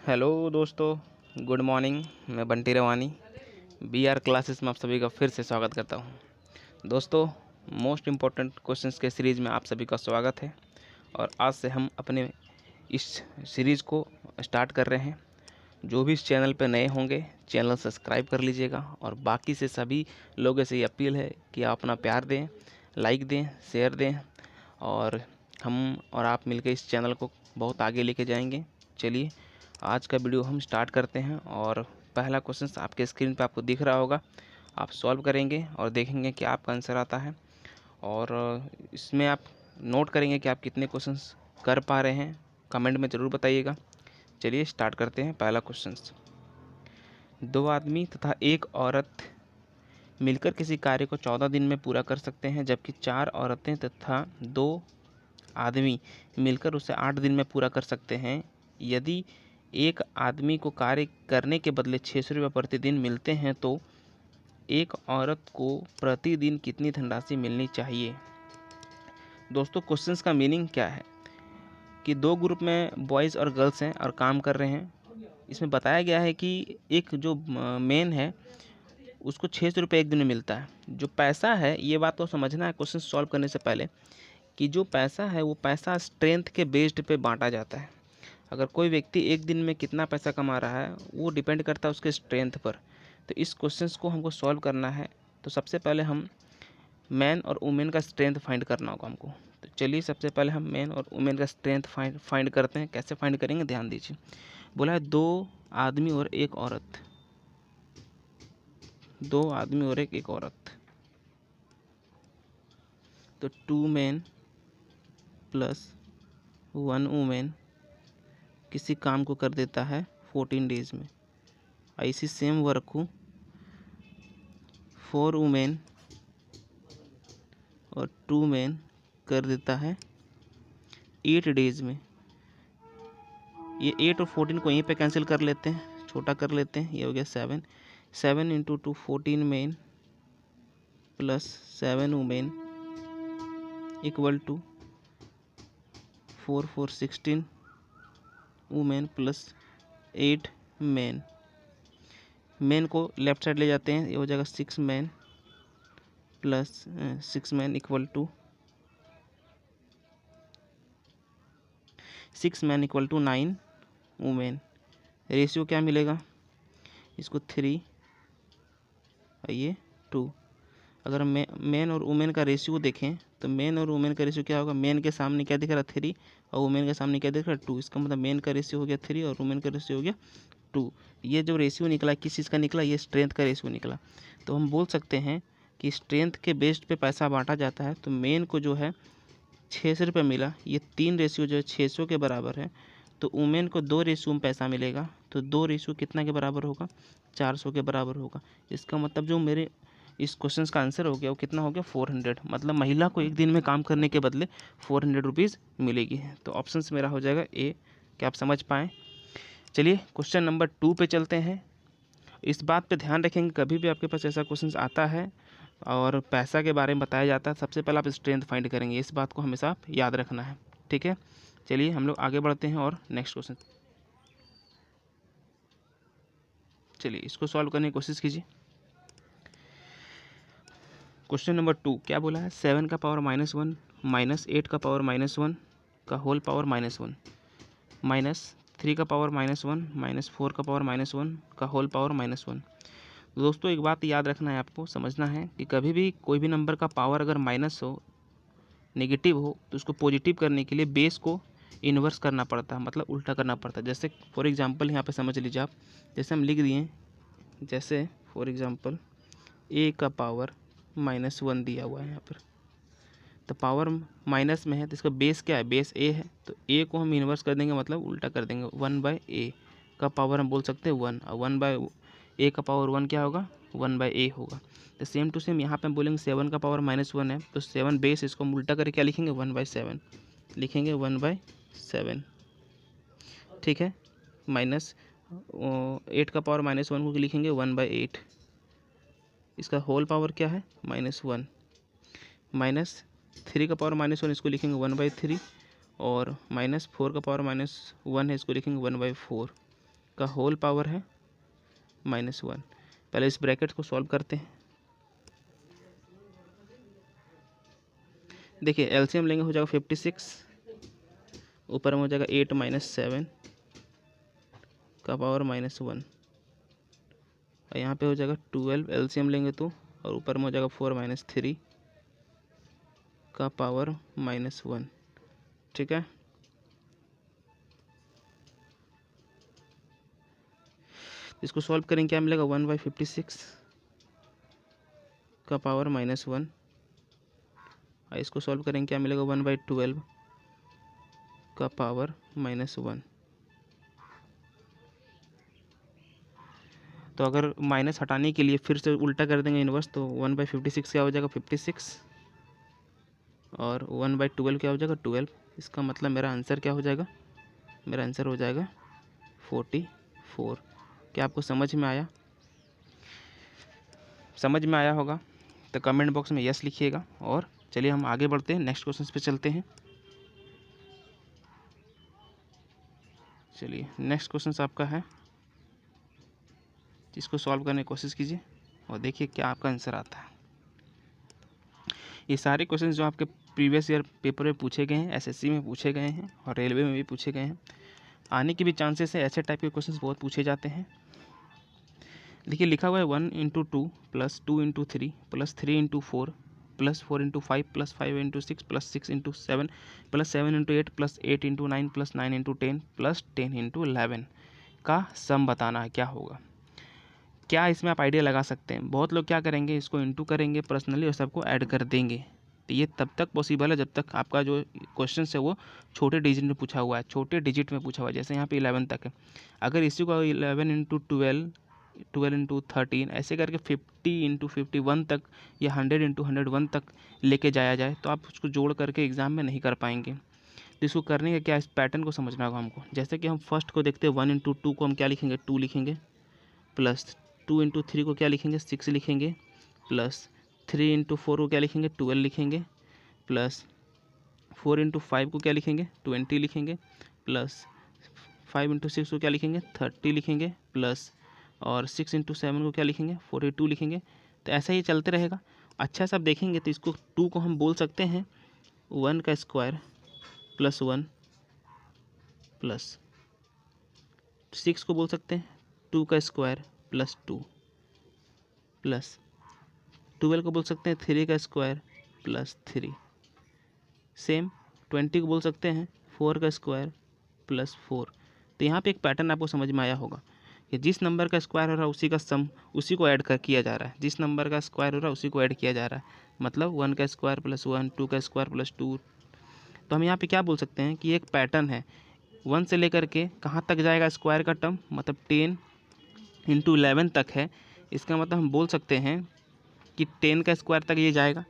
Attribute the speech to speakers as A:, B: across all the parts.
A: Hello दोस्तों, good morning. मैं बंटी रवानी B are classes में आप सभी का फिर से स्वागत करता हूं। दोस्तों, मोस्ट इम्पोर्टेंट क्वेश्चंस के सीरीज़ में आप सभी का स्वागत है और आज से हम अपने इस सीरीज़ को स्टार्ट कर रहे हैं। जो भी इस चैनल पर नए होंगे चैनल सब्सक्राइब कर लीजिएगा और बाकी से सभी लोगों से ये अपील है कि आप अपना प्यार दें, लाइक दें, शेयर दें और हम और आप मिलकर इस चैनल को बहुत आगे लेके जाएंगे। चलिए आज का वीडियो हम स्टार्ट करते हैं और पहला क्वेश्चन आपके स्क्रीन पे आपको दिख रहा होगा। आप सॉल्व करेंगे और देखेंगे कि आपका आंसर आता है और इसमें आप नोट करेंगे कि आप कितने क्वेश्चंस कर पा रहे हैं। कमेंट में ज़रूर बताइएगा। चलिए स्टार्ट करते हैं। पहला क्वेश्चन, दो आदमी तथा एक औरत मिलकर किसी कार्य को 14 दिन में पूरा कर सकते हैं, जबकि 4 औरतें तथा 2 आदमी मिलकर उसे 8 दिन में पूरा कर सकते हैं। यदि एक आदमी को कार्य करने के बदले 600 रुपये प्रतिदिन मिलते हैं तो एक औरत को प्रतिदिन कितनी धनराशि मिलनी चाहिए। दोस्तों, क्वेश्चंस का मीनिंग क्या है कि दो ग्रुप में बॉयज़ और गर्ल्स हैं और काम कर रहे हैं। इसमें बताया गया है कि एक जो मेन है उसको 600 रुपये एक दिन में मिलता है। जो पैसा है, ये बात तो समझना है क्वेश्चन सॉल्व करने से पहले, कि जो पैसा है वो पैसा स्ट्रेंथ के बेस्ड पे बांटा जाता है। अगर कोई व्यक्ति एक दिन में कितना पैसा कमा रहा है वो डिपेंड करता है उसके स्ट्रेंथ पर। तो इस क्वेश्चंस को हमको सॉल्व करना है तो सबसे पहले हम मैन और वुमेन का स्ट्रेंथ फाइंड करना होगा हमको। तो चलिए सबसे पहले हम मैन और वुमेन का स्ट्रेंथ फाइंड करते हैं। कैसे फाइंड करेंगे ध्यान दीजिए। बोला है दो आदमी और एक औरत, दो आदमी और एक औरत, तो 2 मैन प्लस 1 वुमेन किसी काम को कर देता है 14 डेज में। ऐसी सेम वर्क को 4 वुमेन और 2 मैन कर देता है 8 डेज में। ये 8 और 14 को यहीं पे कैंसिल कर लेते हैं, छोटा कर लेते हैं। ये हो गया 7 7 into 2 14 man plus 7 women equal to 4 4 16 women plus 8 man. Man को लेफ्ट साइड ले जाते हैं, ये हो जाएगा 6 man plus 6 man equal to 9 women. Ratio क्या मिलेगा इसको 3 और ये 2। अगर मैन और वुमेन का रेशियो देखें तो मैन और वुमेन का रेशियो क्या होगा। मैन के सामने क्या दिख रहा है 3 और वुमेन के सामने क्या दिख रहा है 2। इसका मतलब मैन का रेशियो हो गया 3 और वुमेन का रेशियो हो गया 2। ये जो रेशियो निकला किस चीज़ का निकला, ये स्ट्रेंथ का रेशियो निकला। तो हम बोल सकते हैं कि स्ट्रेंथ के बेस्ड पे पैसा बांटा जाता है। तो मैन को जो है 600 रुपये मिला, ये 3 रेशियो जो है 600 के बराबर है। तो वुमेन को 2 रेशियो में पैसा मिलेगा, तो 2 रेशियो कितना के बराबर होगा, 400 के बराबर होगा। इसका मतलब जो मेरे इस क्वेश्चन का आंसर हो गया वो कितना हो गया 400। मतलब महिला को एक दिन में काम करने के बदले 400 रुपीज़ मिलेगी। तो ऑप्शन मेरा हो जाएगा ए। क्या आप समझ पाएँ। चलिए क्वेश्चन नंबर 2 पे चलते हैं। इस बात पे ध्यान रखेंगे कभी भी आपके पास ऐसा क्वेश्चन आता है और पैसा के बारे में बताया जाता है, सबसे पहले आप स्ट्रेंथ फाइंड करेंगे। इस बात को हमेशा आप याद रखना है, ठीक है। चलिए हम लोग आगे बढ़ते हैं और नेक्स्ट क्वेश्चन, चलिए इसको सॉल्व करने की कोशिश कीजिए। क्वेश्चन नंबर 2 क्या बोला है, 7 का पावर -1 माइनस 8 का पावर -1 का होल पावर -1 माइनस 3 का पावर -1 माइनस 4 का पावर -1 का होल पावर -1। दोस्तों एक बात याद रखना है, आपको समझना है कि कभी भी कोई भी नंबर का पावर अगर माइनस हो, नेगेटिव हो, तो उसको पॉजिटिव करने के लिए बेस को इन्वर्स करना पड़ता है, मतलब उल्टा करना पड़ता है। जैसे फॉर एग्जांपल यहाँ पे समझ लीजिए आप, जैसे हम लिख दिए, जैसे फॉर एग्जांपल a का पावर -1 दिया हुआ है यहाँ पर, तो पावर माइनस में है तो इसका बेस क्या है, बेस a है। तो a को हम इन्वर्स कर देंगे, मतलब उल्टा कर देंगे। 1/a का पावर हम बोल सकते हैं 1 और 1/a का पावर 1 क्या होगा, 1/a होगा। तो सेम टू सेम यहाँ पे हम बोलेंगे 7 का पावर -1 है तो 7 बेस, इसको हम उल्टा करके क्या लिखेंगे 1/7 लिखेंगे 1/7, ठीक है। माइनस 8 का पावर -1 को लिखेंगे 1/8। इसका होल पावर क्या है -1 माइनस 3 का पावर -1 इसको लिखेंगे 1/3 और -4 का पावर -1 है इसको लिखेंगे 1/4। का होल पावर है -1। पहले इस ब्रैकेट को सॉल्व करते हैं। देखिए एलसीएम लेंगे, हो जाएगा 56, ऊपर में हो जाएगा 8 - 7 का पावर -1, और यहाँ पे हो जाएगा 12 एलसीएम लेंगे तो, और ऊपर में हो जाएगा 4 - 3 का पावर -1। ठीक है, इसको सॉल्व करेंगे क्या मिलेगा, 1/56 का पावर -1, और इसको सॉल्व करेंगे क्या मिलेगा, 1/12 का पावर -1। तो अगर माइनस हटाने के लिए फिर से उल्टा कर देंगे इन्वर्स, तो 1/56 क्या हो जाएगा, 56, और 1/12 क्या हो जाएगा, 12। इसका मतलब मेरा आंसर क्या हो जाएगा, मेरा आंसर हो जाएगा 44। क्या आपको समझ में आया? समझ में आया होगा तो कमेंट बॉक्स में यस लिखिएगा। और चलिए हम आगे बढ़ते हैं, नेक्स्ट क्वेश्चन पे चलते हैं। चलिए नेक्स्ट क्वेश्चन आपका है, इसको सॉल्व करने की कोशिश कीजिए और देखिए क्या आपका आंसर आता है। ये सारे क्वेश्चन जो आपके प्रीवियस ईयर पेपर में पूछे गए हैं, एसएससी में पूछे गए हैं और रेलवे में भी पूछे गए हैं, आने के भी चांसेस है। ऐसे टाइप के क्वेश्चन बहुत पूछे जाते हैं। देखिए लिखा हुआ है 1 × 2 + 2 × 3 + 3 × 4 + 4 × 5 + 5 × 6 + 6 × 7 + 7 × 8 + 8 × 9 + 9 × 10 + 10 × 11 का सम बताना है, क्या होगा। क्या इसमें आप आइडिया लगा सकते हैं। बहुत लोग क्या करेंगे, इसको इंटू करेंगे पर्सनली और सबको ऐड कर देंगे। तो ये तब तक पॉसिबल है जब तक आपका जो क्वेश्चन है वो छोटे डिजिट में पूछा हुआ है, छोटे डिजिट में पूछा हुआ है। जैसे यहाँ पे 11 तक है, अगर इसी को 11 × 12, 12 × 13 ऐसे करके 50 × 51 तक या 100 × 101 तक लेके जाया जाए तो आप उसको जोड़ करके एग्ज़ाम में नहीं कर पाएंगे। तो इसको करने का क्या, इस पैटर्न को समझना होगा हमको। जैसे कि हम फर्स्ट को देखते हैं, 1 × 2 को हम क्या लिखेंगे, 2 लिखेंगे, प्लस 2 × 3 को क्या लिखेंगे, 6 लिखेंगे, प्लस 3 × 4 को क्या लिखेंगे, 12 लिखेंगे, प्लस 4 × 5 को क्या लिखेंगे, 20 लिखेंगे, प्लस 5 × 6 को क्या लिखेंगे, 30 लिखेंगे, प्लस और 6 × 7 को क्या लिखेंगे, 42 लिखेंगे। तो ऐसा ही चलते रहेगा। अच्छा सब देखेंगे तो इसको 2 को हम बोल सकते हैं 1 का स्क्वायर + 1, प्लस 6 को बोल सकते हैं 2 का स्क्वायर + 2, प्लस 12 को बोल सकते हैं 3 का स्क्वायर + 3। सेम 20 को बोल सकते हैं 4 का स्क्वायर + 4। तो यहाँ पे एक पैटर्न आपको समझ में आया होगा कि जिस नंबर का स्क्वायर हो रहा है उसी का सम उसी को ऐड कर किया जा रहा है, जिस नंबर का स्क्वायर हो रहा है उसी को ऐड किया जा रहा है। मतलब 1 का स्क्वायर + 1, 2 का स्क्वायर + 2। तो हम यहाँ पे क्या बोल सकते हैं कि एक पैटर्न है, 1 से लेकर के कहाँ तक जाएगा स्क्वायर का टर्म, मतलब 10 × 11 तक है। इसका मतलब हम बोल सकते हैं कि 10 का स्क्वायर तक ये जाएगा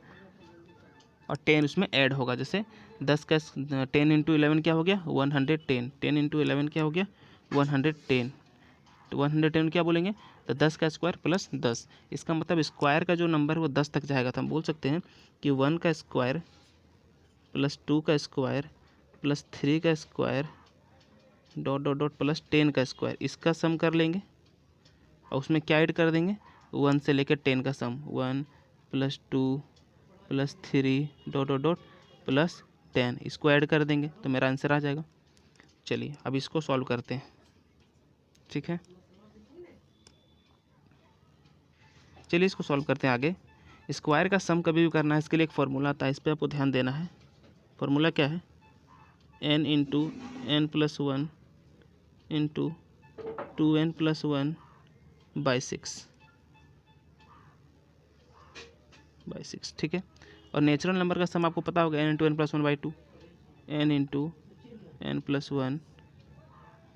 A: और 10 उसमें ऐड होगा। जैसे 10 का 10 × 11 क्या हो गया, 110। 10 × 11 क्या हो गया, 110। तो 110 क्या बोलेंगे, तो 10 का स्क्वायर + 10। इसका मतलब स्क्वायर का जो नंबर है वो 10 तक जाएगा। तो हम बोल सकते हैं कि 1 का स्क्वायर + 2 का स्क्वायर + 3 का स्क्वायर ... + 10 का स्क्वायर, इसका सम कर लेंगे और उसमें क्या ऐड कर देंगे, 1 से लेकर 10 का सम, 1 + 2 + 3 ... + 10, इसको ऐड कर देंगे तो मेरा आंसर आ जाएगा। चलिए अब इसको सॉल्व करते हैं। ठीक है, चलिए इसको सॉल्व करते हैं आगे। स्क्वायर का सम कभी भी करना है, इसके लिए एक फार्मूला आता है, इस पर आपको ध्यान देना है। फार्मूला क्या है, n × n + 1 × 2n + 1/6। ठीक है, और नेचुरल नंबर का सम आपको पता होगा, n × n + 1/2, n × n +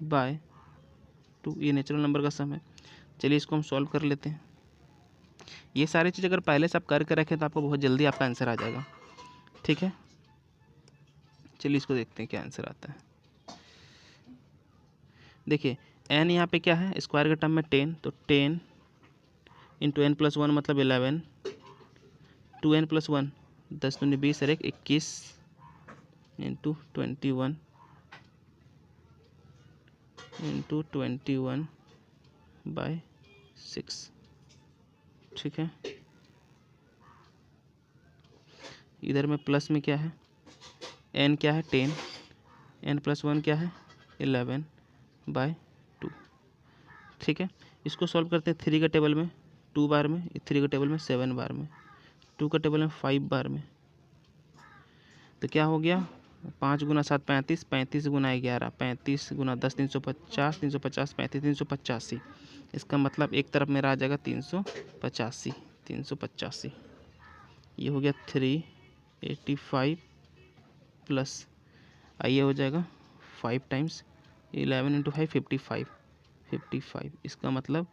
A: 1/2, ये नेचुरल नंबर का सम है। चलिए इसको हम सॉल्व कर लेते हैं। ये सारी चीज़ अगर पहले से आप करके रखें तो आपको बहुत जल्दी आपका आंसर आ जाएगा। ठीक है, चलिए इसको देखते हैं क्या आंसर आता है। देखिए n यहाँ पे क्या है, स्क्वायर के टर्म में 10, तो 10 × n + 1 मतलब 11, 2n + 1 10 दूनी 20 और 1 21 × 21 इंटू 21/6, ठीक है। इधर में प्लस में क्या है, n क्या है 10, n + 1 क्या है 11/2, ठीक है। इसको सॉल्व करते हैं 3 का टेबल में 2 बार में, 3 का टेबल में 7 बार में, 2 का टेबल में 5 बार में, तो क्या हो गया 5 × 7 35, 35 × 11 35 × 10 350, 350 35 385। इसका मतलब एक तरफ मेरा आ जाएगा 385। ये हो गया 385 प्लस आइए हो जाएगा 5 टाइम्स 11 × 5 55। इसका मतलब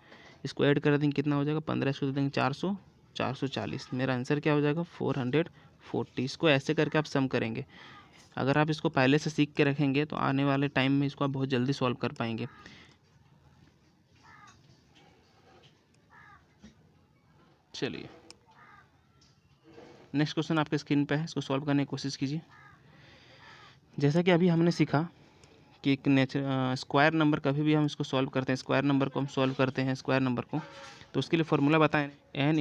A: इसको ऐड कर देंगे कितना हो जाएगा 15, इसको दे देंगे 400 440। मेरा आंसर क्या हो जाएगा 440। इसको ऐसे करके आप सम करेंगे। अगर आप इसको पहले से सीख के रखेंगे तो आने वाले टाइम में इसको आप बहुत जल्दी सॉल्व कर पाएंगे। चलिए नेक्स्ट क्वेश्चन आपके स्क्रीन पे है, इसको सॉल्व करने की कोशिश कीजिए। जैसा कि अभी हमने सीखा कि एक स्क्वायर नंबर कभी भी हम इसको सॉल्व करते हैं, स्क्वायर नंबर को हम सॉल्व करते हैं स्क्वायर नंबर को, तो उसके लिए फॉर्मूला बताएं n ×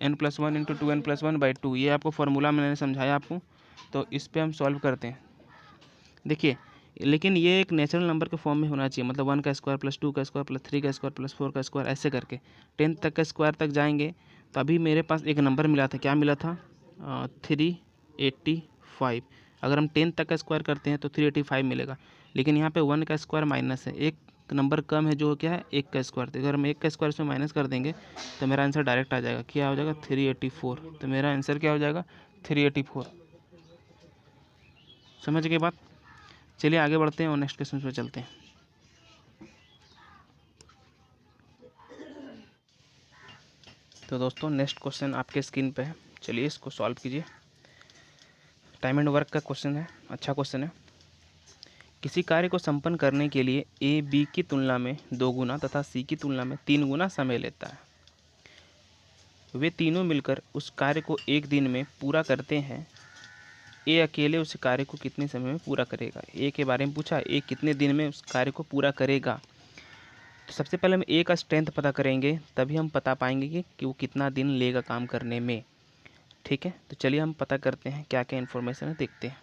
A: n + 1 × 2n + 1/2। ये आपको फार्मूला मैंने समझाया आपको, तो इस पे हम सॉल्व करते हैं। देखिए लेकिन ये एक नेचुरल नंबर के फॉर्म में होना चाहिए, मतलब 1 का स्क्वायर + 2 का स्क्वायर + 3 का स्क्वायर + 4 का स्क्वायर, ऐसे करके 10 तक का स्क्वायर तक जाएंगे। तो अभी मेरे पास एक नंबर मिला था, क्या मिला था 385। अगर हम 10 तक का स्क्वायर करते हैं तो 385 मिलेगा, लेकिन यहाँ पे 1 का स्क्वायर माइनस है, एक नंबर कम है जो क्या है 1 का स्क्वायर। तो अगर हम 1 का स्क्वायर इसमें माइनस कर देंगे तो मेरा आंसर डायरेक्ट आ जाएगा, क्या हो जाएगा 384। तो मेरा आंसर क्या हो जाएगा 384। समझ गए बात। चलिए आगे बढ़ते हैं और नेक्स्ट क्वेश्चन पे चलते हैं। तो दोस्तों नेक्स्ट क्वेश्चन आपके स्क्रीन पे है, चलिए इसको सॉल्व कीजिए। टाइम एंड वर्क का क्वेश्चन है, अच्छा क्वेश्चन है। किसी कार्य को संपन्न करने के लिए ए बी की तुलना में 2 गुना तथा सी की तुलना में 3 गुना समय लेता है। वे तीनों मिलकर उस कार्य को एक दिन में पूरा करते हैं। ए अकेले उस कार्य को कितने समय में पूरा करेगा। ए के बारे में पूछा, ए कितने दिन में उस कार्य को पूरा करेगा। तो सबसे पहले हम ए का स्ट्रेंथ पता करेंगे, तभी हम बता पाएंगे कि वो कितना दिन लेगा काम करने में, ठीक है। तो चलिए हम पता करते हैं क्या क्या इन्फॉर्मेशन है, देखते हैं।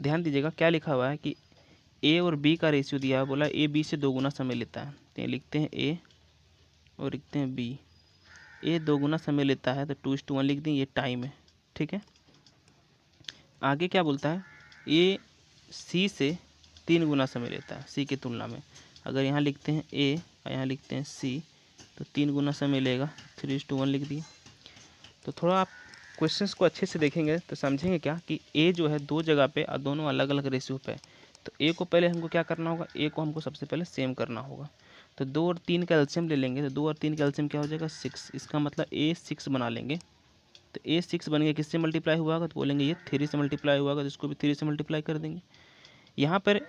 A: ध्यान दीजिएगा क्या लिखा हुआ है कि ए और बी का रेशियो दिया है, बोला ए बी से 2 गुना समय लेता है। तो ये लिखते हैं ए और लिखते हैं बी। ए 2 गुना समय लेता है तो 2:1 लिख दें, ये टाइम है, ठीक है। आगे क्या बोलता है, ए सी से 3 गुना समय लेता है सी की तुलना में। अगर यहाँ लिखते हैं ए और यहाँ लिखते हैं सी तो 3 गुना समय लेगा, 3:1 लिख दिए। तो थोड़ा आप क्वेश्चंस को अच्छे से देखेंगे तो समझेंगे क्या कि ए जो है 2 जगह पे और दोनों अलग अलग रेशियो पे। तो ए को पहले हमको क्या करना होगा, ए को हमको सबसे पहले सेम करना होगा। तो 2 और 3 का एलसीएम ले लेंगे, तो 2 और 3 का एलसीएम क्या हो जाएगा 6। इसका मतलब ए 6 बना लेंगे। तो ए 6 बन गया, किससे मल्टीप्लाई हुआ होगा तो बोलेंगे ये 3 से मल्टीप्लाई हुआ होगा, तो इसको भी 3 से मल्टीप्लाई कर देंगे। यहाँ पर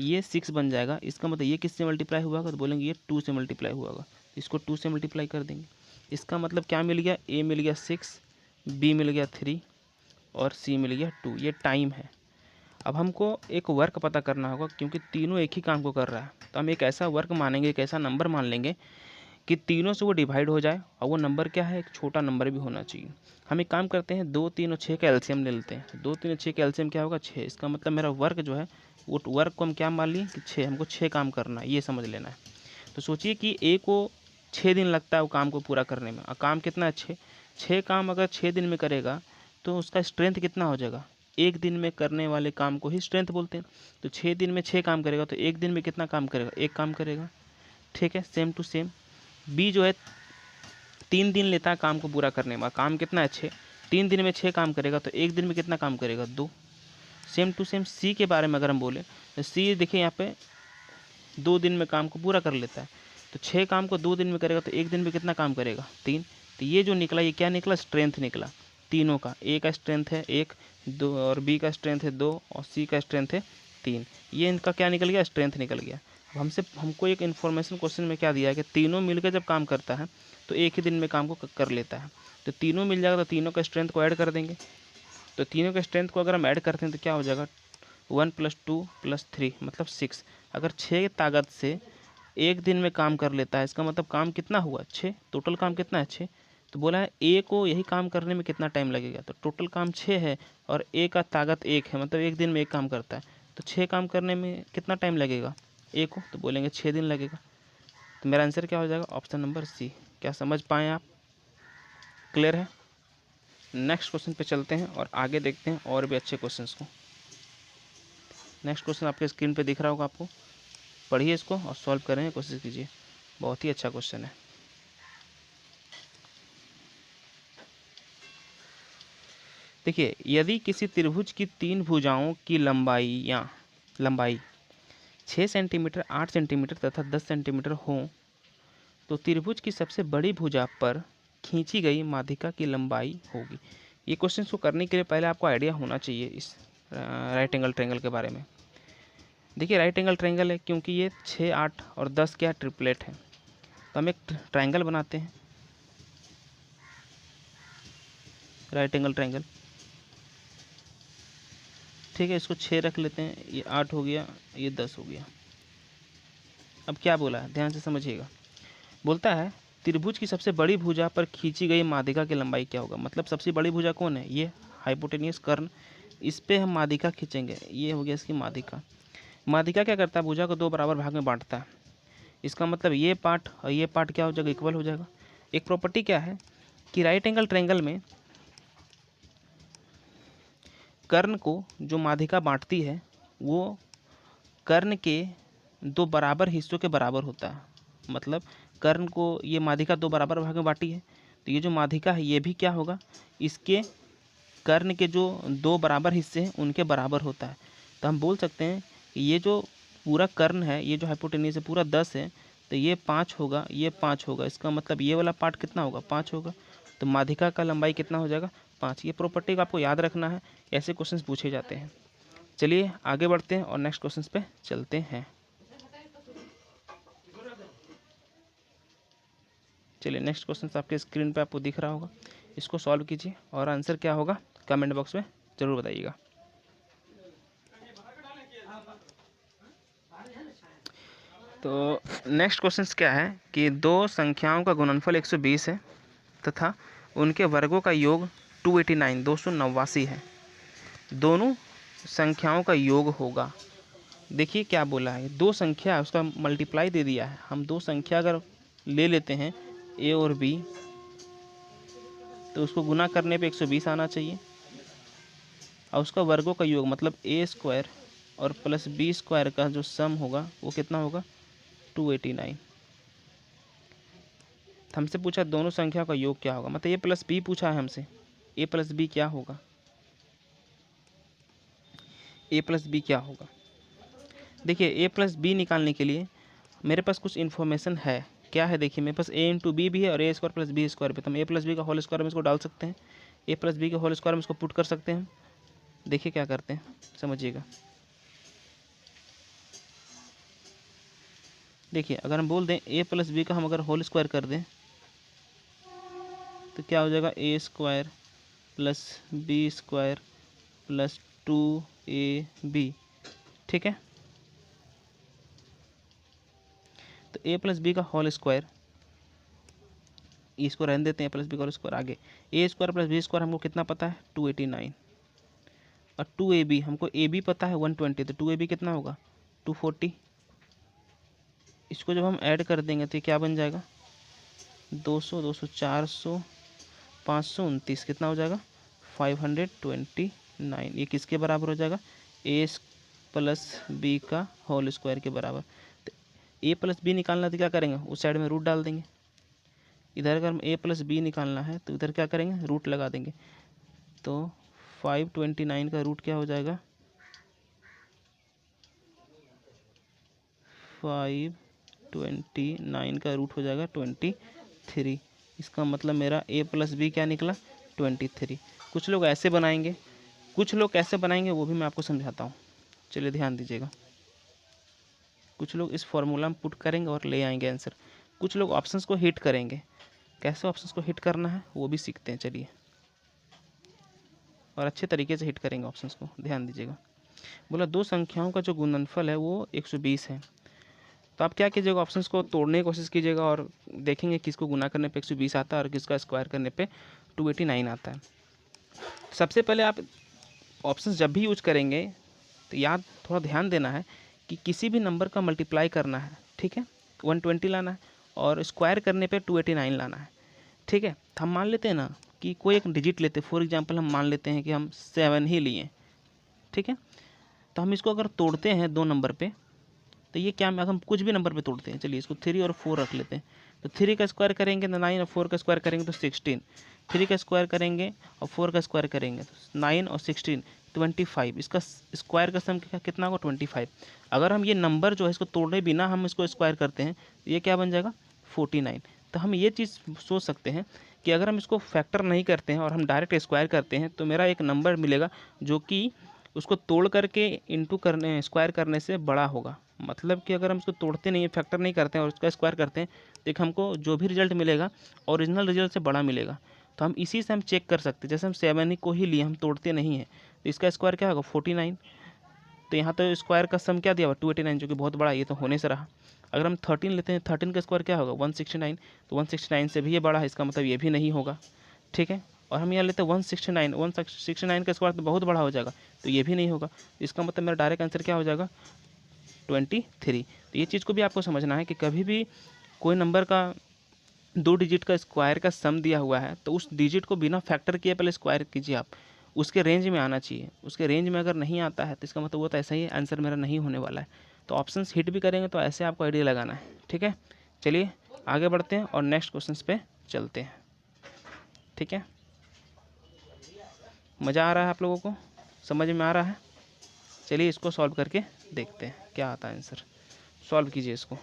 A: ये 6 बन जाएगा, इसका मतलब ये किससे मल्टीप्लाई हुआ होगा तो बोलेंगे ये 2 से मल्टीप्लाई हुआ होगा, इसको 2 से मल्टीप्लाई कर देंगे। इसका मतलब क्या मिल गया, ए मिल गया 6, बी मिल गया 3 और सी मिल गया 2। ये टाइम है। अब हमको एक वर्क पता करना होगा, क्योंकि तीनों एक ही काम को कर रहा है। तो हम एक ऐसा वर्क मानेंगे, एक ऐसा नंबर मान लेंगे कि तीनों से वो डिवाइड हो जाए, और वो नंबर क्या है एक छोटा नंबर भी होना चाहिए। हम एक काम करते हैं 2, 3 और 6 का एलसीएम ले लेते हैं। 2, 3 और 6 का एलसीएम क्या होगा 6। इसका मतलब मेरा वर्क जो है वो वर्क को हम क्या मान लिए कि 6, हमको 6 काम करना है, ये समझ लेना है। तो सोचिए कि ए को 6 दिन लगता है वो काम को पूरा करने में, और काम कितना है 6 काम अगर 6 दिन में करेगा तो उसका स्ट्रेंथ कितना हो जाएगा। एक दिन में करने वाले काम को ही स्ट्रेंथ बोलते हैं। तो 6 दिन में 6 काम करेगा तो एक दिन में कितना काम करेगा, 1 काम करेगा, ठीक है। सेम टू सेम बी जो है 3 दिन लेता है काम को पूरा करने में, काम कितना है 6, 3 दिन में 6 काम करेगा तो एक दिन में कितना काम करेगा 2। सेम टू सेम सी के बारे में अगर हम बोले तो सी देखिए यहाँ पे 2 दिन में काम को पूरा कर लेता है, तो 6 काम को 2 दिन में करेगा तो एक दिन में कितना काम करेगा 3। तो ये जो निकला ये क्या निकला, स्ट्रेंथ निकला तीनों का। ए का स्ट्रेंथ है 1, 2 और बी का स्ट्रेंथ है 2 और सी का स्ट्रेंथ है 3। ये इनका क्या निकल गया, स्ट्रेंथ निकल गया। अब हमको एक इन्फॉर्मेशन क्वेश्चन में क्या दिया है कि तीनों मिलकर जब काम करता है तो एक ही दिन में काम को कर लेता है। तो तीनों मिल जाएगा तो तीनों का स्ट्रेंथ को ऐड कर देंगे। तो तीनों के स्ट्रेंथ को अगर हम ऐड करते हैं तो क्या हो जाएगा 1 + 2 + 3 मतलब 6। अगर 6 ताकत से एक दिन में काम कर लेता है, इसका मतलब काम कितना हुआ 6, टोटल काम कितना है 6। तो बोला है ए को यही काम करने में कितना टाइम लगेगा, तो टोटल काम 6 है और ए का ताकत 1 है, मतलब एक दिन में एक काम करता है, तो 6 काम करने में कितना टाइम लगेगा ए को, तो बोलेंगे 6 दिन लगेगा। तो मेरा आंसर क्या हो जाएगा, ऑप्शन नंबर सी। क्या समझ पाएँ आप, क्लियर है? नेक्स्ट क्वेश्चन पे चलते हैं और आगे देखते हैं और भी अच्छे क्वेश्चंस को। नेक्स्ट क्वेश्चन आपके स्क्रीन पे दिख रहा होगा आपको, पढ़िए इसको और सॉल्व करने की कोशिश कीजिए, बहुत ही अच्छा क्वेश्चन है। देखिए, यदि किसी त्रिभुज की 3 भुजाओं की लंबाई 6 सेंटीमीटर, 8 सेंटीमीटर तथा 10 सेंटीमीटर हो, तो त्रिभुज की सबसे बड़ी भुजा पर खींची गई माध्यिका की लंबाई होगी। ये क्वेश्चन को करने के लिए पहले आपको आइडिया होना चाहिए इस राइट एंगल ट्रायंगल के बारे में। देखिए, राइट एंगल ट्रायंगल है क्योंकि ये 6, 8 और 10 क्या ट्रिपलेट है, तो हम एक ट्रायंगल बनाते हैं, राइट एंगल ट्रायंगल। ठीक है, इसको 6 रख लेते हैं, ये 8 हो गया, ये 10 हो गया। अब क्या बोला है, ध्यान से समझिएगा। बोलता है त्रिभुज की सबसे बड़ी भुजा पर खींची गई माध्यिका की लंबाई क्या होगा। मतलब सबसे बड़ी भुजा कौन है, ये हाइपोटेनियस कर्ण, इस पे हम माध्यिका खींचेंगे, ये हो गया इसकी माध्यिका। माध्यिका क्या करता है, भुजा को 2 बराबर भाग में बांटता है। इसका मतलब ये पार्ट और ये पार्ट क्या हो जाएगा, इक्वल हो जाएगा। एक प्रॉपर्टी क्या है कि राइट एंगल ट्रायंगल में कर्ण को जो माध्यिका बांटती है वो कर्ण के 2 बराबर हिस्सों के बराबर होता है। मतलब कर्ण को ये माध्यिका 2 बराबर भाग में बांटी है, तो ये जो माध्यिका है ये भी क्या होगा, इसके कर्ण के जो 2 बराबर हिस्से हैं उनके बराबर होता है। तो हम बोल सकते हैं कि ये जो पूरा कर्ण है, ये जो हाइपोटेन्यूस है पूरा 10 है, तो ये 5 होगा, ये 5 होगा। इसका मतलब ये वाला पार्ट कितना होगा, 5 होगा। तो माध्यिका का लंबाई कितना हो जाएगा, 5। ये प्रॉपर्टी को आपको याद रखना है, ऐसे क्वेश्चंस पूछे जाते हैं। चलिए आगे बढ़ते हैं और नेक्स्ट क्वेश्चंस पे चलते हैं। चलिए, नेक्स्ट क्वेश्चन आपके स्क्रीन पे आपको दिख रहा होगा, इसको सॉल्व कीजिए और आंसर क्या होगा कमेंट बॉक्स में ज़रूर बताइएगा। तो नेक्स्ट क्वेश्चन क्या है कि 2 संख्याओं का गुणनफल 120 है तथा उनके वर्गों का योग 289 है। दोनों संख्याओं का योग होगा। देखिए क्या बोला है, 2 संख्या है उसका मल्टीप्लाई दे दिया है। हम 2 संख्या अगर ले लेते हैं ए और बी, तो उसको गुना करने पे 120 आना चाहिए और उसका वर्गों का योग मतलब a² और प्लस b² का जो सम होगा वो कितना होगा 289। हमसे पूछा दोनों संख्या का योग क्या होगा, मतलब a प्लस बी पूछा है हमसे, a प्लस बी क्या होगा, a प्लस बी क्या होगा। देखिए a प्लस बी निकालने के लिए मेरे पास कुछ इन्फॉर्मेशन है। क्या है, देखिए मेरे पास a इंटू बी भी है और a² प्लस बी स्क्वायर भी, तो हम a प्लस बी का होल स्क्वायर में इसको डाल सकते हैं, a प्लस बी के होल स्क्वायर में इसको पुट कर सकते हैं। देखिए क्या करते हैं, समझिएगा। देखिए अगर हम बोल दें a प्लस बी का हम अगर होल स्क्वायर कर दें तो क्या हो जाएगा, a² plus b² plus 2ab। ठीक है, तो a प्लस बी का होल स्क्वायर, इसको रहने देते हैं, प्लस बी का होल स्क्वायर। आगे a² प्लस b² हमको कितना पता है 289 और 2ab हमको ab पता है 120, तो 2ab कितना होगा 240। इसको जब हम ऐड कर देंगे तो ये क्या बन जाएगा 200, 200, 400, 529 कितना हो जाएगा 529। ये किसके बराबर हो जाएगा, a प्लस बी का होल स्क्वायर के बराबर। तो a प्लस बी निकालना तो क्या करेंगे, उस साइड में रूट डाल देंगे। इधर अगर हम a प्लस बी निकालना है तो इधर क्या करेंगे, रूट लगा देंगे। तो 529 का रूट क्या हो जाएगा 529 का रूट हो जाएगा 23। इसका मतलब मेरा a प्लस बी क्या निकला 23। कुछ लोग ऐसे बनाएंगे, कुछ लोग कैसे बनाएंगे वो भी मैं आपको समझाता हूँ। चलिए ध्यान दीजिएगा। कुछ लोग इस फॉर्मूला में पुट करेंगे और ले आएंगे आंसर, कुछ लोग ऑप्शंस को हिट करेंगे। कैसे ऑप्शंस को हिट करना है वो भी सीखते हैं, चलिए, और अच्छे तरीके से हिट करेंगे ऑप्शंस को, ध्यान दीजिएगा। बोला दो संख्याओं का जो गुणनफल है वो 120 है। तो आप क्या कीजिएगा, ऑप्शंस को तोड़ने की कोशिश कीजिएगा और देखेंगे किसको गुना करने पे 120 आता है और किसका स्क्वायर करने पे 289 आता है। सबसे पहले आप ऑप्शंस जब भी यूज करेंगे तो याद थोड़ा ध्यान देना है कि किसी भी नंबर का मल्टीप्लाई करना है, ठीक है, 120 लाना है और स्क्वायर करने पे 289 लाना है, ठीक है। तो हम मान लेते हैं ना कि कोई एक डिजिट लेते, फॉर एग्जांपल हम मान लेते हैं कि हम 7 ही लिए, ठीक है। तो हम इसको अगर तोड़ते हैं दो नंबर पे, तो ये क्या, अगर हम कुछ भी नंबर पे तोड़ते हैं, चलिए इसको 3 और 4 रख लेते हैं, तो 3 का स्क्वायर करेंगे तो 9 और 4 का स्क्वायर करेंगे तो 16, 3 का स्क्वायर करेंगे और 4 का स्क्वायर करेंगे तो 9 और 16 25, इसका स्क्वायर का सम कितना होगा 25। अगर हम ये नंबर जो है इसको तोड़े बिना हम इसको स्क्वायर करते हैं तो ये क्या बन जाएगा 49। तो हम ये चीज़ सोच सकते हैं कि अगर हम इसको फैक्टर नहीं करते हैं और हम डायरेक्ट स्क्वायर करते हैं तो मेरा एक नंबर मिलेगा जो कि उसको तोड़ करके इंटू करने स्क्वायर करने से बड़ा होगा। मतलब कि अगर हम इसको तोड़ते नहीं है, फैक्टर नहीं करते हैं और उसका स्क्वायर करते हैं तो एक हमको जो भी रिजल्ट मिलेगा ओरिजिनल रिजल्ट से बड़ा मिलेगा। तो हम इसी से हम चेक कर सकते हैं, जैसे हम 7 ही को ही लिए, हम तोड़ते नहीं हैं, तो इसका स्क्वायर क्या होगा 49। तो यहाँ तो स्क्वायर का सम क्या दिया हुआ 289, जो कि बहुत बड़ा, ये तो होने से रहा। अगर हम 13 लेते हैं, 13 का स्क्वायर क्या होगा 169, तो 169 से भी ये बड़ा है, इसका मतलब ये भी नहीं होगा, ठीक है। और हम यहाँ लेते हैं 169 का स्क्वायर तो बहुत बड़ा हो जाएगा, तो ये भी नहीं होगा, इसका मतलब मेरा डायरेक्ट आंसर क्या हो जाएगा 23। तो ये चीज़ को भी आपको समझना है कि कभी भी कोई नंबर का 2 डिजिट का स्क्वायर का सम दिया हुआ है तो उस डिजिट को बिना फैक्टर किए पहले स्क्वायर कीजिए आप, उसके रेंज में आना चाहिए। उसके रेंज में अगर नहीं आता है तो इसका मतलब वो तो ऐसा ही आंसर मेरा नहीं होने वाला है। तो ऑप्शंस हिट भी करेंगे तो ऐसे आपको आइडिया लगाना है, ठीक है। चलिए आगे बढ़ते हैं और नेक्स्ट क्वेश्चन पे चलते हैं, ठीक है। मज़ा आ रहा है आप लोगों को, समझ में आ रहा है? चलिए इसको सॉल्व करके देखते हैं क्या आता है आंसर। सॉल्व कीजिए इसको।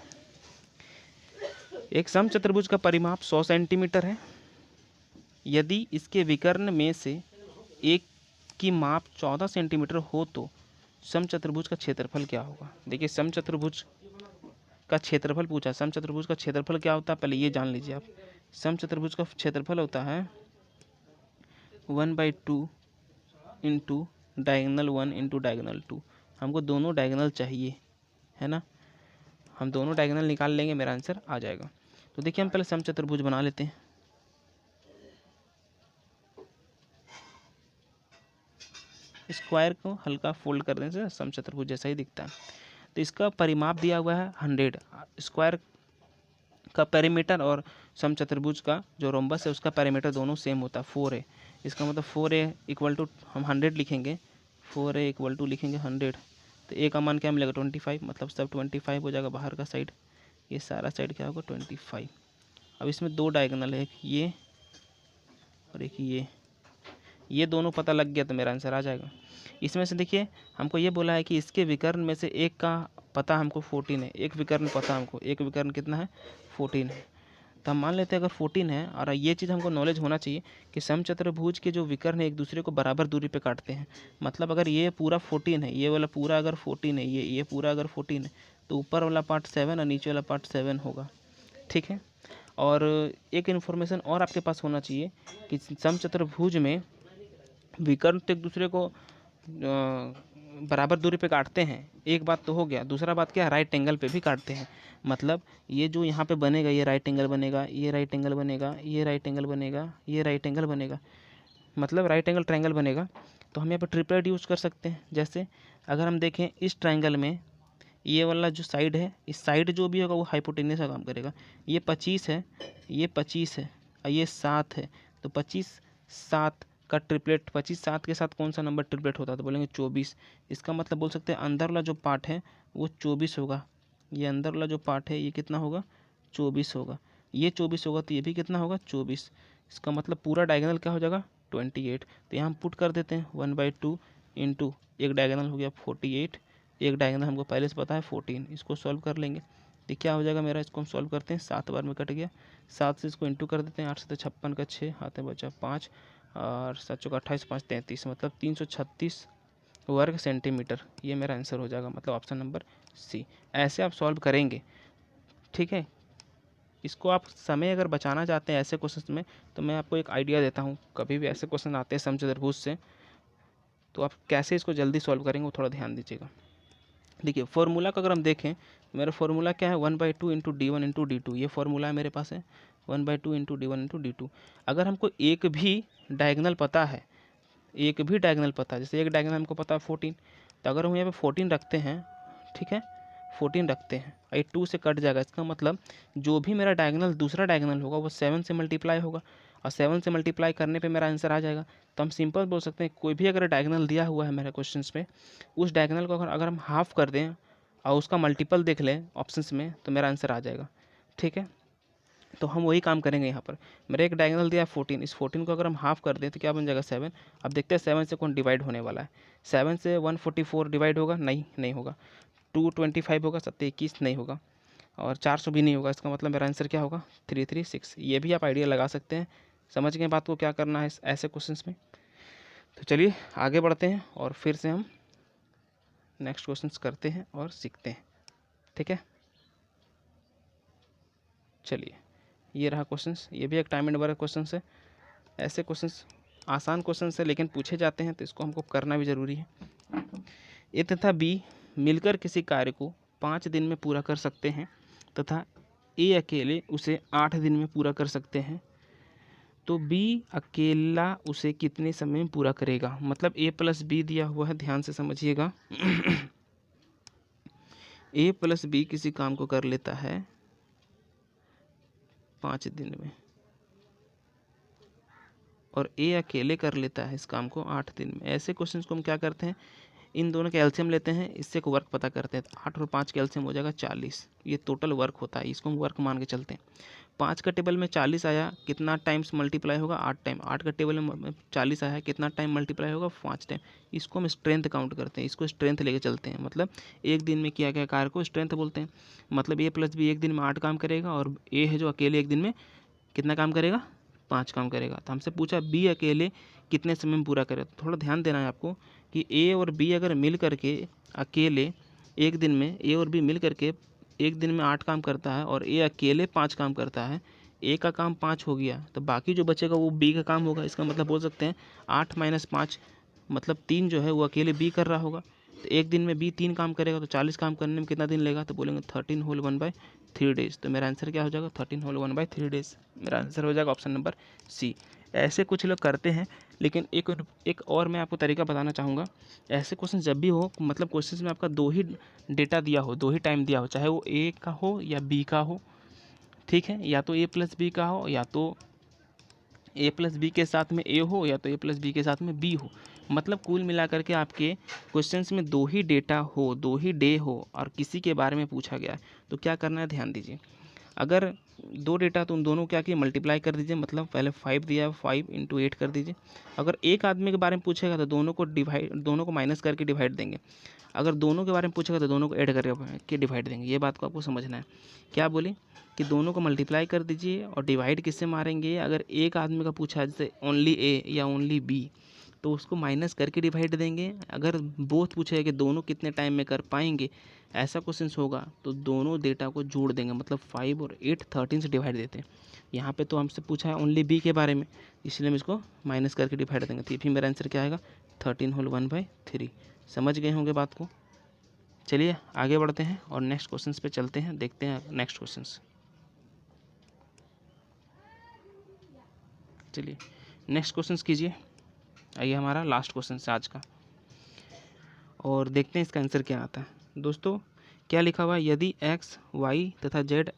A: एक समचतुर्भुज का परिमाप 100 सेंटीमीटर है। यदि इसके विकर्ण में से एक की माप 14 सेंटीमीटर हो तो समचतुर्भुज का क्षेत्रफल क्या होगा। देखिए समचतुर्भुज का क्षेत्रफल पूछा, समचतुर्भुज का क्षेत्रफल क्या होता है पहले ये जान लीजिए आप। समचतुर्भुज का क्षेत्रफल होता है 1/2 इंटू डायगोनल 1 इंटू डायगोनल 2। हमको दोनों डायगोनल चाहिए, है ना, हम दोनों डायगोनल निकाल लेंगे, मेरा आंसर आ जाएगा। तो देखिए हम पहले समचतुर्भुज बना लेते हैं। स्क्वायर को हल्का फोल्ड करने से समचतुर्भुज जैसा ही दिखता है। तो इसका परिमाप दिया हुआ है 100। स्क्वायर का पेरीमीटर और समचतुर्भुज का जो रोम्बस है उसका पेरीमीटर दोनों सेम होता है, 4 है। इसका मतलब 4a इक्वल टू हम 100 लिखेंगे, 4a इक्वल टू लिखेंगे 100। तो a का मान क्या मिलेगा 25, मतलब सब 25 हो जाएगा बाहर का साइड, ये सारा साइड क्या होगा 25। अब इसमें दो डायगोनल है, एक ये और एक ये दोनों पता लग गया तो मेरा आंसर आ जाएगा। इसमें से देखिए हमको ये बोला है कि इसके विकर्ण में से एक का पता हमको 14 है, एक विकर्ण पता हमको, एक विकर्ण कितना है 14 है। तो हम मान लेते हैं अगर 14 है, और ये चीज़ हमको नॉलेज होना चाहिए कि समचतुर्भुज के जो विकर्ण है एक दूसरे को बराबर दूरी पे काटते हैं। मतलब अगर ये पूरा 14 है, ये वाला पूरा अगर 14 है, ये पूरा अगर 14 है, तो ऊपर वाला पार्ट 7 और नीचे वाला पार्ट 7 होगा, ठीक है। और एक इन्फॉर्मेशन और आपके पास होना चाहिए कि समचतुर्भुज में विकर्ण तो एक दूसरे को बराबर दूरी पे काटते हैं, एक बात तो हो गया। दूसरा बात क्या है, राइट एंगल पे भी काटते हैं। मतलब ये जो यहाँ पे बनेगा ये राइट एंगल बनेगा, ये राइट एंगल बनेगा, ये राइट एंगल बनेगा, ये राइट एंगल बनेगा, मतलब राइट एंगल ट्रायंगल बनेगा। तो हम यहाँ पे ट्रिपलेट यूज़ कर सकते हैं। जैसे अगर हम देखें इस ट्रायंगल में ये वाला जो साइड है, इस साइड जो भी होगा वो हाइपोटेन्यूस का काम करेगा। ये 25 है, ये 25 है और ये 7 है, तो 25 7 का ट्रिपलेट, 25 7 के साथ कौन सा नंबर ट्रिपलेट होता है तो बोलेंगे 24। इसका मतलब बोल सकते हैं अंदर वाला जो पार्ट है वो 24 होगा, ये अंदर वाला जो पार्ट है ये कितना होगा 24 होगा, ये 24 होगा तो ये भी कितना होगा 24। इसका मतलब पूरा डायगोनल क्या हो जाएगा 28। तो यहाँ हम पुट कर देते हैं 1/2 इंटू एक डायगोनल हो गया 48, एक डायगोनल हमको पहले से पता है 14। इसको सॉल्व कर लेंगे तो क्या हो जाएगा मेरा, इसको हम सॉल्व करते हैं, 7 बार में कट गया, 7 से इसको इंटू कर देते हैं, 8 से 56 का 6 हाथ में बचा 5 और 7 चौका 28 5 33, मतलब 336 वर्ग सेंटीमीटर। ये मेरा आंसर हो जाएगा, मतलब ऑप्शन नंबर सी। ऐसे आप सॉल्व करेंगे, ठीक है। इसको आप समय अगर बचाना चाहते हैं ऐसे क्वेश्चन में तो मैं आपको एक आइडिया देता हूँ। कभी भी ऐसे क्वेश्चन आते हैं समचतुर्भुज से तो आप कैसे इसको जल्दी सॉल्व करेंगे वो थोड़ा ध्यान दीजिएगा। देखिए फार्मूला का अगर हम देखें, मेरा फार्मूला क्या है, 1/2 इंटू D1 इंटू D2, ये फार्मूला है मेरे पास है 1/2 इंटू D1 इंटू D2। अगर हमको एक भी डायगोनल पता है, एक भी डायगोनल पता है, जैसे एक डायगोनल हमको पता है 14, तो अगर हम यहाँ पे 14 रखते हैं, ठीक है 14 रखते हैं, ये 2 से कट जाएगा, इसका मतलब जो भी मेरा डायगोनल दूसरा डायगोनल होगा वो 7 से मल्टीप्लाई होगा, और 7 से मल्टीप्लाई करने पे मेरा आंसर आ जाएगा। तो हम सिंपल बोल सकते हैं कोई भी अगर डायगोनल दिया हुआ है मेरे क्वेश्चन पे, उस डायगोनल को अगर हम हाफ कर दें और उसका मल्टीपल देख लें ऑप्शंस में, तो मेरा आंसर आ जाएगा। ठीक है, तो हम वही काम करेंगे यहाँ पर। मेरा एक डायगोनल दिया है 14, इस 14 को अगर हम हाफ कर दें तो क्या बन जाएगा 7। अब देखते हैं 7 से कौन डिवाइड होने वाला है। 7 से 144 डिवाइड होगा, नहीं होगा। 225 होगा, 721 नहीं होगा, और 400 भी नहीं होगा। इसका मतलब मेरा आंसर क्या होगा 336। ये भी आप आइडिया लगा सकते हैं। समझ गए बात को क्या करना है ऐसे क्वेश्चंस में। तो चलिए आगे बढ़ते हैं और फिर से हम नेक्स्ट क्वेश्चंस करते हैं और सीखते हैं। ठीक है, चलिए ये रहा क्वेश्चंस, ये भी एक टाइम एंड वर्क क्वेश्चंस है। ऐसे क्वेश्चंस आसान क्वेश्चंस है लेकिन पूछे जाते हैं, तो इसको हमको करना भी ज़रूरी है। ए तथा बी मिलकर किसी कार्य को 5 दिन में पूरा कर सकते हैं तथा ए अकेले उसे 8 दिन में पूरा कर सकते हैं, तो बी अकेला उसे कितने समय में पूरा करेगा। मतलब ए प्लस बी दिया हुआ है, ध्यान से समझिएगा। ए प्लस बी किसी काम को कर लेता है 5 दिन में, और ए अकेले कर लेता है इस काम को 8 दिन में। ऐसे क्वेश्चंस को हम क्या करते हैं, इन दोनों के एलसीएम लेते हैं, इससे को वर्क पता करते हैं। तो 8 और 5 के एलसीएम हो जाएगा 40, ये टोटल वर्क होता है, इसको हम वर्क मान के चलते हैं। 5 का टेबल में 40 आया, कितना टाइम्स मल्टीप्लाई होगा 8 टाइम। 8 का टेबल में 40 आया, कितना टाइम मल्टीप्लाई होगा 5 टाइम। इसको हम स्ट्रेंथ काउंट करते हैं, इसको स्ट्रेंथ लेके चलते हैं। मतलब एक दिन में किया गया कार्य को स्ट्रेंथ बोलते हैं। मतलब ए प्लस बी एक दिन में 8 काम करेगा, और ए है जो अकेले एक दिन में कितना काम करेगा 5 काम करेगा। तो हमसे पूछा बी अकेले कितने समय में पूरा करेगा। तो थोड़ा ध्यान देना है आपको कि ए और बी अगर मिल करके अकेले एक दिन में, ए और बी मिल करके एक दिन में 8 काम करता है और ए अकेले 5 काम करता है, ए का काम 5 हो गया, तो बाकी जो बचेगा वो बी का काम होगा। इसका मतलब बोल सकते हैं 8 - 5 मतलब 3 जो है वो अकेले बी कर रहा होगा। तो एक दिन में बी 3 काम करेगा, तो 40 काम करने में कितना दिन लेगा, तो बोलेंगे 13 होल 1/3 डेज। तो मेरा आंसर क्या हो जाएगा 13 होल 1/3 डेज। मेरा आंसर हो जाएगा ऑप्शन नंबर सी। ऐसे कुछ लोग करते हैं, लेकिन एक और मैं आपको तरीका बताना चाहूँगा। ऐसे क्वेश्चन जब भी हो, मतलब क्वेश्चन में आपका 2 ही डेटा दिया हो, 2 ही टाइम दिया हो, चाहे वो ए का हो या बी का हो, ठीक है, या तो ए प्लस बी का हो, या तो ए प्लस बी के साथ में ए हो, या तो ए प्लस बी के साथ में बी हो। मतलब कुल मिलाकर के आपके क्वेश्चंस में 2 ही डेटा हो, 2 ही डे हो, और किसी के बारे में पूछा गया है, तो क्या करना है ध्यान दीजिए। अगर 2 डेटा तो उन दोनों क्या किए मल्टीप्लाई कर दीजिए। मतलब पहले 5 दिया है, 5 × 8 कर दीजिए। अगर एक आदमी के बारे में पूछेगा तो दोनों को माइनस करके डिवाइड देंगे। अगर दोनों के बारे में पूछेगा तो दोनों को ऐड करके डिवाइड देंगे। ये बात को आपको समझना है। क्या बोले कि दोनों को मल्टीप्लाई कर दीजिए और डिवाइड किससे मारेंगे। अगर एक आदमी का पूछा है जैसे ओनली ए या ओनली बी, तो उसको माइनस करके डिवाइड देंगे। अगर बोथ पूछेगा कि दोनों कितने टाइम में कर पाएंगे, ऐसा क्वेश्चन होगा, तो दोनों डेटा को जोड़ देंगे। मतलब 5 और 8 13 से डिवाइड देते हैं। यहाँ पे तो हमसे पूछा है ओनली बी के बारे में, इसलिए हम इसको माइनस करके डिवाइड देंगे। तो ये भी मेरा आंसर क्या आएगा 13 होल 1/3। समझ गए होंगे बात को। चलिए आगे बढ़ते हैं और नेक्स्ट क्वेश्चन पे चलते हैं, देखते हैं नेक्स्ट क्वेश्चन। चलिए नेक्स्ट क्वेश्चन कीजिए। आइए हमारा लास्ट क्वेश्चन है आज का, और देखते हैं इसका आंसर क्या आता है। दोस्तों क्या लिखा हुआ है, यदि x, y तथा z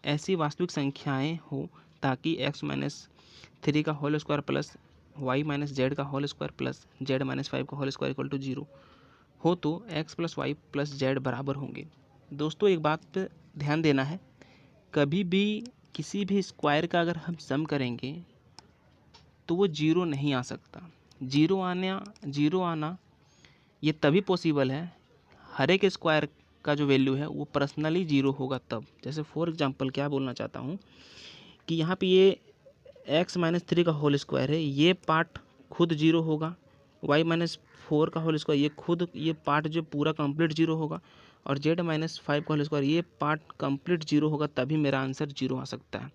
A: ऐसी वास्तविक संख्याएं हो ताकि x - 3 का whole square plus y - z का होल स्क्वायर प्लस z - 5 का होल स्क्वायर इक्वल टू 0 हो, तो x + y + z बराबर होंगे। दोस्तों एक बात पे ध्यान देना है, कभी भी किसी भी स्क्वायर का अगर हम सम करेंगे तो वो 0 नहीं आ सकता। 0 आना ये तभी पॉसिबल है, हर एक स्क्वायर का जो वैल्यू है वो पर्सनली 0 होगा तब। जैसे फॉर एग्जांपल क्या बोलना चाहता हूँ कि यहाँ पे ये x - 3 का होल स्क्वायर है, ये पार्ट खुद 0 होगा। y - 4 का होल स्क्वायर ये पार्ट जो पूरा कंप्लीट 0 होगा, और z - 5 का होल स्क्वायर ये पार्ट कंप्लीट 0 होगा, तभी मेरा आंसर 0 आ सकता है।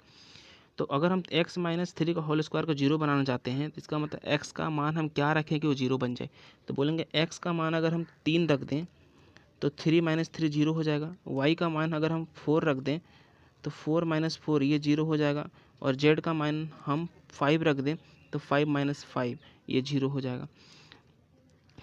A: तो अगर हम x माइनस 3 का होल स्क्वायर को 0 बनाना चाहते हैं तो इसका मतलब x का मान हम क्या रखें कि वो 0 बन जाए। तो बोलेंगे x का मान अगर हम 3 रख दें तो 3 माइनस 3 0 हो जाएगा। y का मान अगर हम 4 रख दें तो 4 माइनस 4 ये 0 हो जाएगा। और z का मान हम 5 रख दें तो 5 माइनस 5 ये 0 हो जाएगा।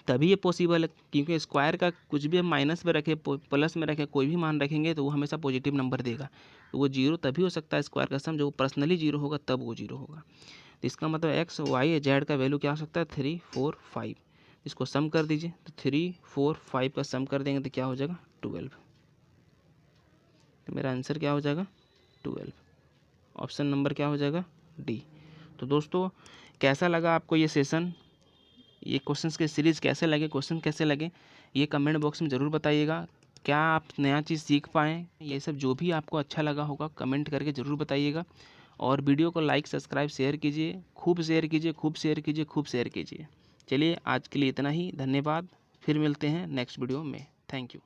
A: तभी ये पॉसिबल है, क्योंकि स्क्वायर का कुछ भी हम माइनस में रखें प्लस में रखें कोई भी मान रखेंगे तो वो हमेशा पॉजिटिव नंबर देगा। तो वो 0 तभी हो सकता है स्क्वायर का सम जब वो पर्सनली 0 होगा, तब वो 0 होगा। तो इसका मतलब एक्स वाई जेड का वैल्यू क्या हो सकता है 3 4 5। इसको सम कर दीजिए तो 3 4 5 का सम कर देंगे तो क्या हो जाएगा 12। तो मेरा आंसर क्या हो जाएगा 12। ऑप्शन नंबर क्या हो जाएगा डी। तो दोस्तों कैसा लगा आपको ये सेशन, ये क्वेश्चंस के सीरीज़ कैसे लगे, क्वेश्चन कैसे लगे, ये कमेंट बॉक्स में ज़रूर बताइएगा। क्या आप नया चीज़ सीख पाएँ, ये सब जो भी आपको अच्छा लगा होगा कमेंट करके ज़रूर बताइएगा। और वीडियो को लाइक सब्सक्राइब शेयर कीजिए, खूब शेयर कीजिए, खूब शेयर कीजिए, खूब शेयर कीजिए। चलिए आज के लिए इतना ही, धन्यवाद। फिर मिलते हैं नेक्स्ट वीडियो में। Thank you.